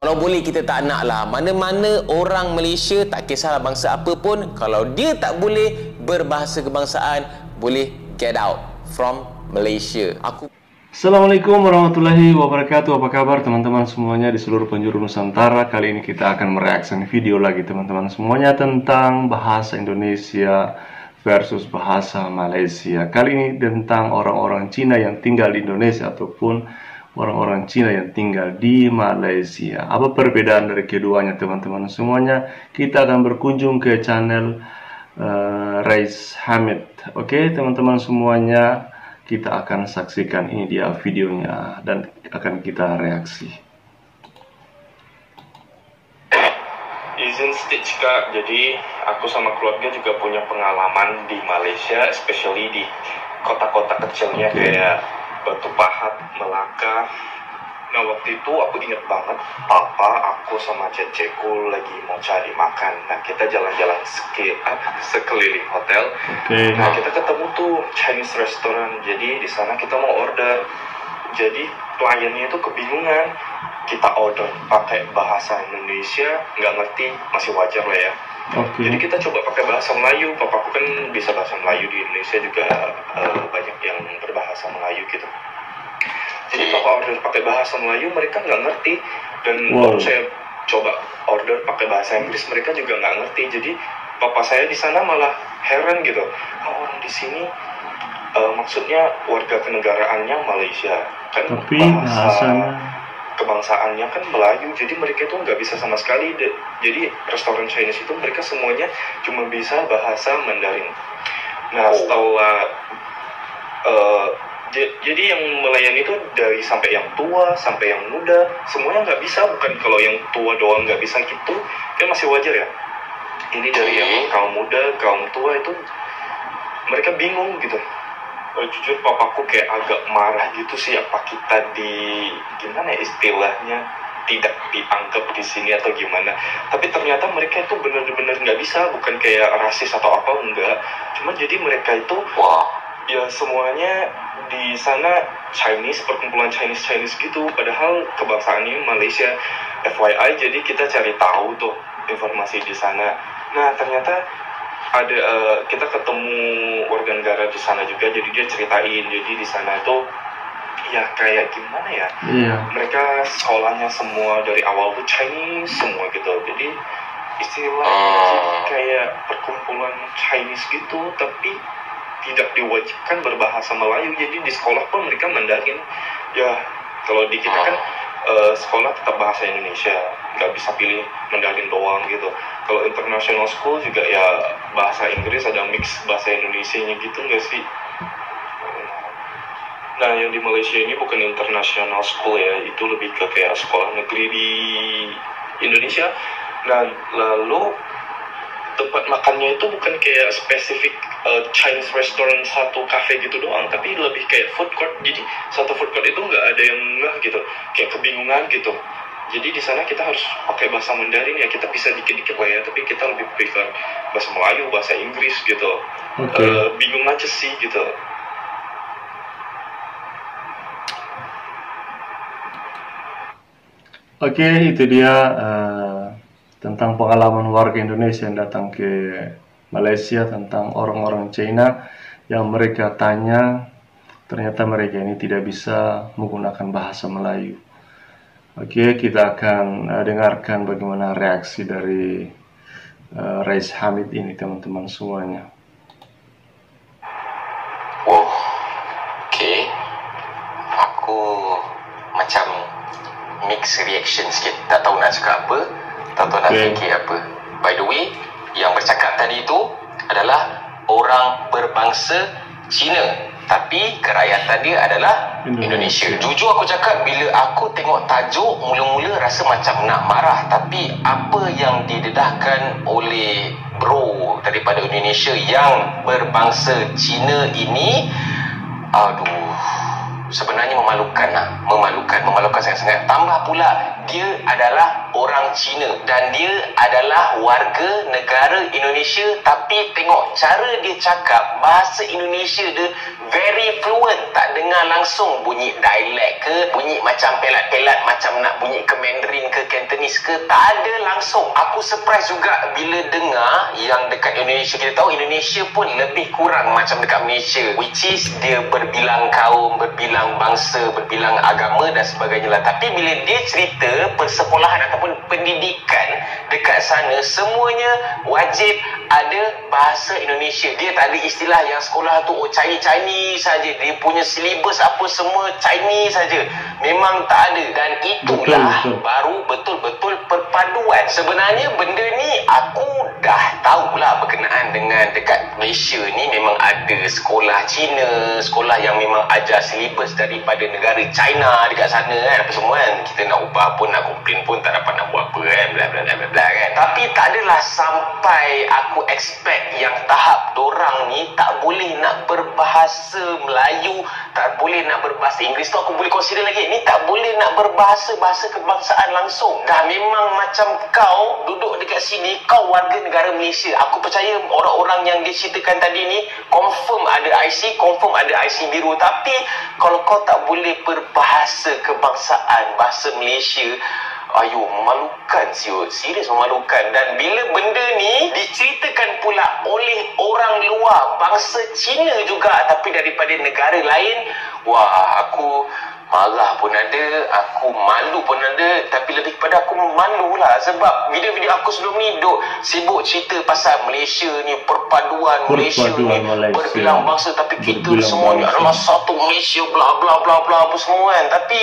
Kalau boleh kita tak nak lah. Mana-mana orang Malaysia, tak kisahlah bangsa apa pun, kalau dia tak boleh berbahasa kebangsaan, boleh get out from Malaysia. Assalamualaikum warahmatullahi wabarakatuh. Apa kabar teman-teman semuanya di seluruh penjuru Nusantara? Kali ini kita akan mereaksi video lagi teman-teman semuanya tentang bahasa Indonesia versus bahasa Malaysia. Kali ini tentang orang-orang Cina yang tinggal di Indonesia ataupun orang-orang Cina yang tinggal di Malaysia. Apa perbedaan dari keduanya teman-teman semuanya? Kita akan berkunjung ke channel Rais Hamid. Oke teman-teman semuanya, kita akan saksikan, ini dia videonya dan akan kita reaksi. Izin sedikit Kak, jadi aku sama keluarga juga punya pengalaman di Malaysia, especially di kota-kota kecilnya kayak Batu Pahat, Melaka. Nah waktu itu aku inget banget, papa, aku sama ceceku lagi mau cari makan. Nah kita jalan-jalan sekeliling hotel. Nah kita ketemu tuh Chinese restaurant. Jadi di sana kita mau order. Jadi kliennya itu kebingungan. Kita order pakai bahasa Indonesia, nggak ngerti, masih wajar lah ya. Jadi kita coba pakai bahasa Melayu. Papaku kan bisa bahasa Melayu, di Indonesia juga banyak yang berbahasa Melayu gitu. Jadi papa order pakai bahasa Melayu, mereka nggak ngerti. Dan baru saya coba order pakai bahasa Inggris, mereka juga nggak ngerti. Jadi papa saya di sana malah heran gitu. Oh, orang di sini maksudnya warga kenegaraannya Malaysia kan, tapi bahasa kebangsaannya kan Melayu, jadi mereka itu nggak bisa sama sekali. Jadi restoran Chinese itu mereka semuanya cuma bisa bahasa Mandarin. Nah setelah jadi yang melayani itu dari sampai yang tua sampai yang muda, semuanya nggak bisa. Bukan kalau yang tua doang nggak bisa gitu, kan masih wajar ya. Ini dari yang kaum muda, kaum tua itu mereka bingung gitu. Jujur papaku kayak agak marah gitu sih, apa kita gimana ya istilahnya, tidak dianggap di sini atau gimana. Tapi ternyata mereka itu benar-benar nggak bisa, bukan kayak rasis atau apa, enggak. Cuma jadi mereka itu ya semuanya di sana Chinese, perkumpulan Chinese gitu, padahal kebangsaannya Malaysia. FYI, jadi kita cari tahu tuh informasi di sana. Nah ternyata ada kita ketemu warga negara di sana juga, jadi dia ceritain, jadi di sana itu ya kayak gimana ya, mereka sekolahnya semua dari awal tuh Chinese semua gitu. Jadi istilahnya kayak perkumpulan Chinese gitu, tapi tidak diwajibkan berbahasa Melayu. Jadi di sekolah pun mereka Mandarin. Ya kalau di kita kan sekolah tetap bahasa Indonesia, nggak bisa pilih Mandarin doang gitu. Kalau international school juga ya bahasa Inggris, ada mix bahasa Indonesianya gitu nggak sih? Nah yang di Malaysia ini bukan international school ya, itu lebih ke kayak sekolah negeri di Indonesia. Nah lalu tempat makannya itu bukan kayak spesifik Chinese restaurant satu cafe gitu doang, tapi lebih kayak food court. Jadi satu food court itu nggak ada yang nggak gitu, kayak kebingungan gitu. Jadi di sana kita harus pakai bahasa Mandarin ya, kita bisa dikit-dikit lah ya, tapi kita lebih prefer bahasa Melayu, bahasa Inggris gitu. Bingung aja sih gitu. Oke, itu dia tentang pengalaman warga Indonesia yang datang ke Malaysia tentang orang-orang China yang mereka tanya, ternyata mereka ini tidak bisa menggunakan bahasa Melayu. Oke, kita akan dengarkan bagaimana reaksi dari Rais Hamid ini teman-teman semuanya. Oke, aku macam mixed reaction sikit, tak tahu nak cakap apa, tak tahu nak fikir apa. By the way, yang bercakap tadi itu adalah orang berbangsa Cina, tapi kerakyatan dia adalah Indonesia. Jujur aku cakap, bila aku tengok tajuk, mula-mula rasa macam nak marah, tapi apa yang didedahkan oleh bro daripada Indonesia yang berbangsa Cina ini, aduh, sebenarnya memalukan sangat-sangat. Tambah pula dia adalah orang Cina dan dia adalah warga negara Indonesia, tapi tengok cara dia cakap bahasa Indonesia dia very fluent, tak dengar langsung bunyi dialek ke, bunyi macam pelat-pelat macam nak bunyi ke Mandarin ke Cantonese ke, tak ada langsung. Aku surprise juga bila dengar yang dekat Indonesia. Kita tahu Indonesia pun lebih kurang macam dekat Malaysia, which is dia berbilang kaum, berbilang bangsa, berbilang agama dan sebagainya lah. Tapi bila dia cerita persekolahan ataupun pendidikan dekat sana, semuanya wajib ada bahasa Indonesia. Dia tak ada istilah yang sekolah tu Chinese saja, dia punya silibus apa semua Chinese saja, memang tak ada. Dan itulah baru betul-betul perpaduan. Sebenarnya benda ni aku dah tahulah berkenaan dengan dekat Malaysia ni memang ada sekolah Cina, sekolah yang memang ajar silibus daripada negara China dekat sana kan, apa semua kan. Kita nak ubah pun, nak komplain pun tak dapat nak buat apa kan, bla bla bla bla kan. Tapi tak adalah sampai aku expect yang tahap dorang ni tak boleh nak berbahasa Melayu, tak boleh nak berbahasa Inggeris tu aku boleh consider lagi. Ni tak boleh nak berbahasa bahasa kebangsaan langsung. Dah memang macam kau duduk dekat sini, kau warga negara Malaysia. Aku percaya orang-orang yang dia ceritakan tadi ni confirm ada IC, confirm ada IC biru. Tapi kalau kau tak boleh berbahasa kebangsaan, bahasa Malaysia, ayo, memalukan siut. Serius memalukan. Dan bila benda ni diceritakan pula oleh orang luar, bangsa Cina juga, tapi daripada negara lain, wah, aku marah pun ada, aku malu pun ada. Tapi lebih kepada aku malu lah, sebab video-video aku sebelum ni duk sibuk cerita pasal Malaysia ni, perpaduan Malaysia ni, berbilang bangsa, tapi kita semua ni adalah satu Malaysia, bla bla bla bla apa semua kan. Tapi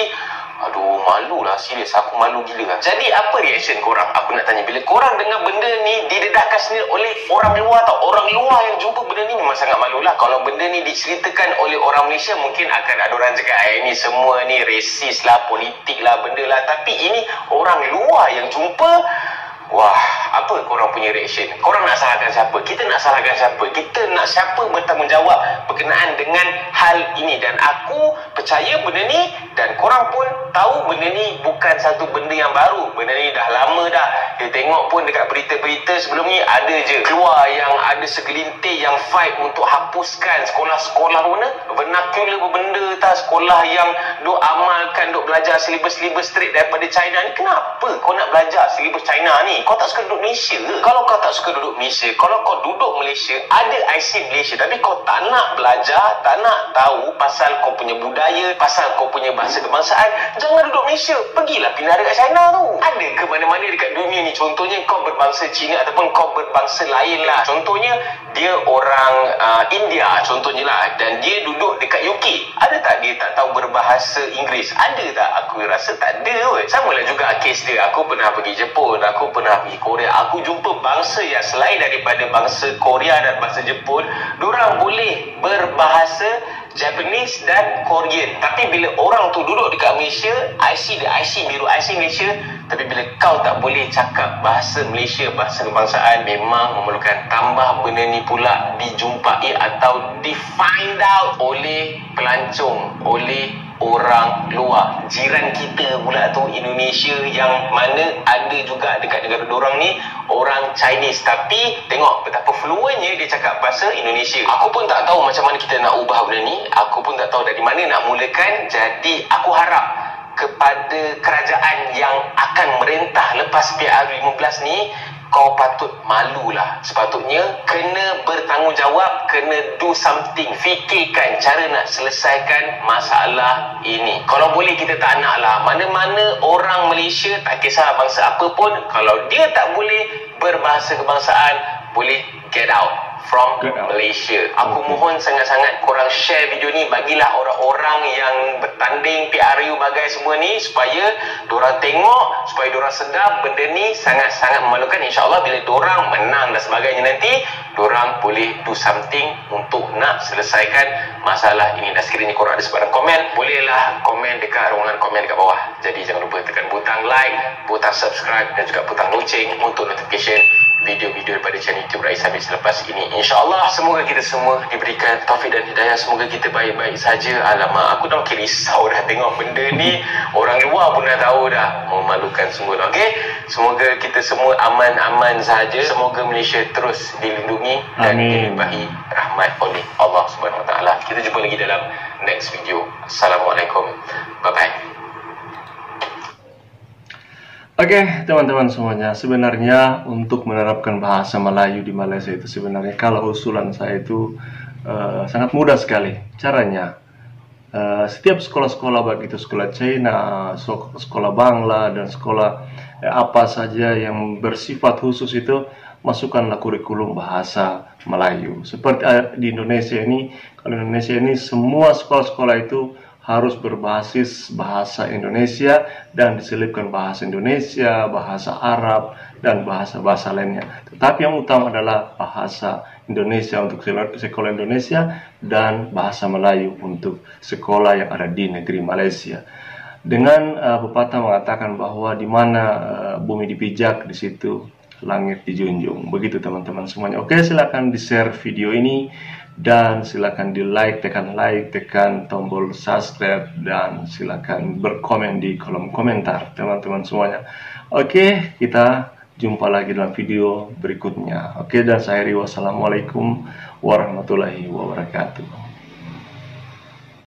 aduh, malu lah, serius aku malu gila lah. Jadi apa reaction korang? Aku nak tanya, bila korang dengar benda ni didedahkan sendiri oleh orang luar tau, orang luar yang jumpa benda ni memang sangat malu lah. Kalau benda ni diceritakan oleh orang Malaysia, mungkin akan ada orang cakap ni semua ni resis lah, politik lah, benda lah. Tapi ini orang luar yang jumpa. Wah, apa korang punya reaction? Korang nak salahkan siapa? Kita nak salahkan siapa? Kita nak siapa bertanggungjawab berkenaan dengan hal ini? Dan aku percaya benda ni, dan korang pun tahu benda ni bukan satu benda yang baru. Benda ni dah lama dah. Dia tengok pun dekat berita-berita sebelum ni ada je keluar yang ada segelintir yang fight untuk hapuskan sekolah-sekolah mana vernacular benda tak, sekolah yang duk amalkan, duk belajar silibus-silibus straight daripada China ni. Kenapa kau nak belajar silibus China ni? Kau tak suka duduk Malaysia ke? Kalau kau tak suka duduk Malaysia, kalau kau duduk Malaysia, ada IC Malaysia, tapi kau tak nak belajar, tak nak tahu pasal kau punya budaya, pasal kau punya bahasa kebangsaan, jangan duduk Malaysia. Pergilah pindah dekat China tu. Ada ke mana-mana dekat dunia ni? Contohnya kau berbangsa Cina ataupun kau berbangsa lain lah. Contohnya dia orang India contohnya lah, dan dia duduk dekat UK. Ada tak dia tak tahu berbahasa Inggeris? Ada tak? Aku rasa tak ada kot. Sama lah juga kes dia. Aku pernah pergi Jepun, aku pernah pergi Korea, aku jumpa bangsa yang selain daripada bangsa Korea dan bangsa Jepun, diorang boleh berbahasa Japanese dan Korean. Tapi bila orang tu duduk dekat Malaysia, IC dia IC biru, IC Malaysia, tapi bila kau tak boleh cakap bahasa Malaysia, bahasa kebangsaan, memang memerlukan tambah benda ni pula dijumpai atau di find out oleh pelancong, oleh orang luar. Jiran kita pula tu Indonesia, yang mana ada juga dekat negara dorang ni orang Chinese, tapi tengok betapa fluentnya dia cakap bahasa Indonesia. Aku pun tak tahu macam mana kita nak ubah benda ni, aku pun tak tahu dari mana nak mulakan. Jadi aku harap kepada kerajaan yang akan merentah lepas PRU15 ni, kau patut malulah. Sepatutnya kena bertanggungjawab, kena do something. Fikirkan cara nak selesaikan masalah ini. Kalau boleh kita tak nak lah, mana-mana orang Malaysia, tak kisah bangsa apa pun, kalau dia tak boleh berbahasa kebangsaan, boleh get out from Malaysia. Aku mohon sangat-sangat korang share video ni, bagilah orang-orang yang bertanding PRU bagai semua ni, supaya dorang tengok, supaya dorang sedar benda ni sangat-sangat memalukan. InsyaAllah bila dorang menang dan sebagainya nanti, dorang boleh do something untuk nak selesaikan masalah ini. Dan sekiranya korang ada sebarang komen, bolehlah komen dekat ruangan komen dekat bawah. Jadi jangan lupa tekan butang like, butang subscribe dan juga butang loceng untuk notification video-video daripada channel YouTube Rais Hamid selepas ini. InsyaAllah semoga kita semua diberikan taufik dan hidayah. Semoga kita baik-baik saja. Alamak, aku dah makin risau dah tengok benda ni. Orang luar pun dah tahu dah. Memalukan sungguh. Okey, semoga kita semua aman-aman saja. Semoga Malaysia terus dilindungi dan dilimpahi rahmat oleh Allah Subhanahu Wa Taala. Kita jumpa lagi dalam next video. Assalamualaikum. Bye-bye. Oke, teman-teman semuanya, sebenarnya untuk menerapkan bahasa Melayu di Malaysia itu sebenarnya kalau usulan saya itu sangat mudah sekali. Caranya, setiap sekolah-sekolah, baik itu sekolah China, sekolah Bangla, dan sekolah apa saja yang bersifat khusus itu, masukkanlah kurikulum bahasa Melayu. Seperti di Indonesia ini, kalau Indonesia ini semua sekolah-sekolah itu harus berbasis bahasa Indonesia dan diselipkan bahasa Indonesia, bahasa Arab, dan bahasa-bahasa lainnya. Tetapi yang utama adalah bahasa Indonesia untuk sekolah Indonesia dan bahasa Melayu untuk sekolah yang ada di negeri Malaysia. Dengan pepatah mengatakan bahwa di mana bumi dipijak, di situ langit dijunjung. Begitu teman-teman semuanya. Oke, silakan di-share video ini. Dan silakan di like, tekan tombol subscribe, dan silakan berkomen di kolom komentar teman-teman semuanya. Oke, kita jumpa lagi dalam video berikutnya. Oke, dan saya Rio, wassalamualaikum warahmatullahi wabarakatuh.